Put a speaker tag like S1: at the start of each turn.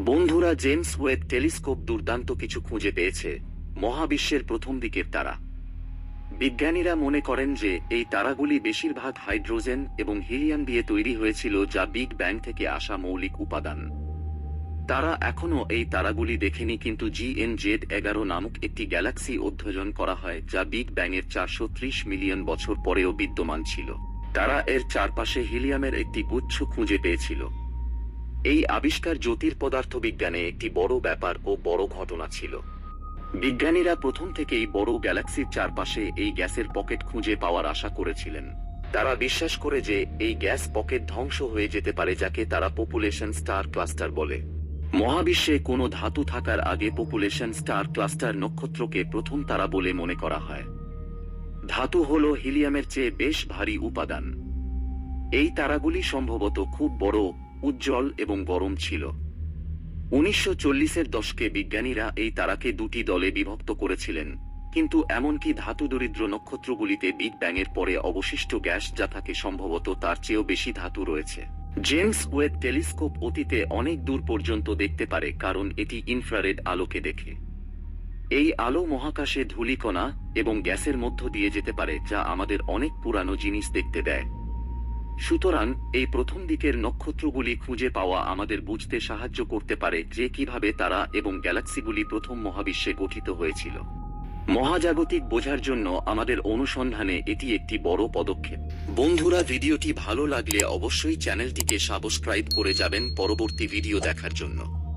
S1: বন্ধুরা, James Webb telescope দুর্দান্ত কিছু খুঁজে পেয়েছে। মহাবিশ্বের প্রথম দিকের তারা। বিজ্ঞানীরা মনে করেন যে এই তারাগুলি বেশিরভাগ হাইড্রোজেন এবং হিলিয়াম দিয়ে তৈরি হয়েছিল, যা বিগ ব্যাং থেকে আসা মৌলিক উপাদান। তারা এখনও এই তারাগুলি দেখেনি, কিন্তু GN-Z11 নামক একটি গ্যালাক্সি অধ্যয়ন করা হয় যা বিগ ব্যাংয়ের 430 মিলিয়ন বছর পরেও বিদ্যমান ছিল। তারা এর চারপাশে হিলিয়ামের একটি গুচ্ছ খুঁজে পেয়েছিল। এই আবিষ্কার জ্যোতির্পদার্থবিজ্ঞানে একটি বড় ব্যাপার ও বড় ঘটনা ছিল। বিজ্ঞানীরা প্রথম থেকেই বড় গ্যালাক্সির চারপাশে এই গ্যাসের পকেট খুঁজে পাওয়ার আশা করেছিলেন। তারা বিশ্বাস করে যে এই গ্যাস পকেট ধ্বংস হয়ে যেতে পারে, যাকে তারা পপুলেশন স্টার ক্লাস্টার বলে। মহাবিশ্বে কোনো ধাতু থাকার আগে পপুলেশন স্টার ক্লাস্টার নক্ষত্রকে প্রথম তারা বলে মনে করা হয়। ধাতু হল হিলিয়ামের চেয়ে বেশ ভারী উপাদান। এই তারাগুলি সম্ভবত খুব বড়, উজ্জ্বল এবং গরম ছিল। 1940-এর দশকে বিজ্ঞানীরা এই তারাকে দুটি দলে বিভক্ত করেছিলেন, কিন্তু এমনকি ধাতু দরিদ্র নক্ষত্রগুলিতে বিগ ব্যাংয়ের পরে অবশিষ্ট গ্যাস যা থাকে সম্ভবত তার চেয়েও বেশি ধাতু রয়েছে। জেমস ওয়েব টেলিস্কোপ অতীতে অনেক দূর পর্যন্ত দেখতে পারে, কারণ এটি ইনফ্রারেড আলোকে দেখে। এই আলো মহাকাশে ধূলিকণা এবং গ্যাসের মধ্য দিয়ে যেতে পারে, যা আমাদের অনেক পুরানো জিনিস দেখতে দেয়। সুতরাং এই প্রথম দিকের নক্ষত্রগুলি খুঁজে পাওয়া আমাদের বুঝতে সাহায্য করতে পারে যে কিভাবে তারা এবং গ্যালাক্সিগুলি প্রথম মহাবিশ্বে গঠিত হয়েছিল। মহাজাগতিক বোঝার জন্য আমাদের অনুসন্ধানে এটি একটি বড় পদক্ষেপ। বন্ধুরা, ভিডিওটি ভালো লাগলে অবশ্যই চ্যানেলটিকে সাবস্ক্রাইব করে যাবেন পরবর্তী ভিডিও দেখার জন্য।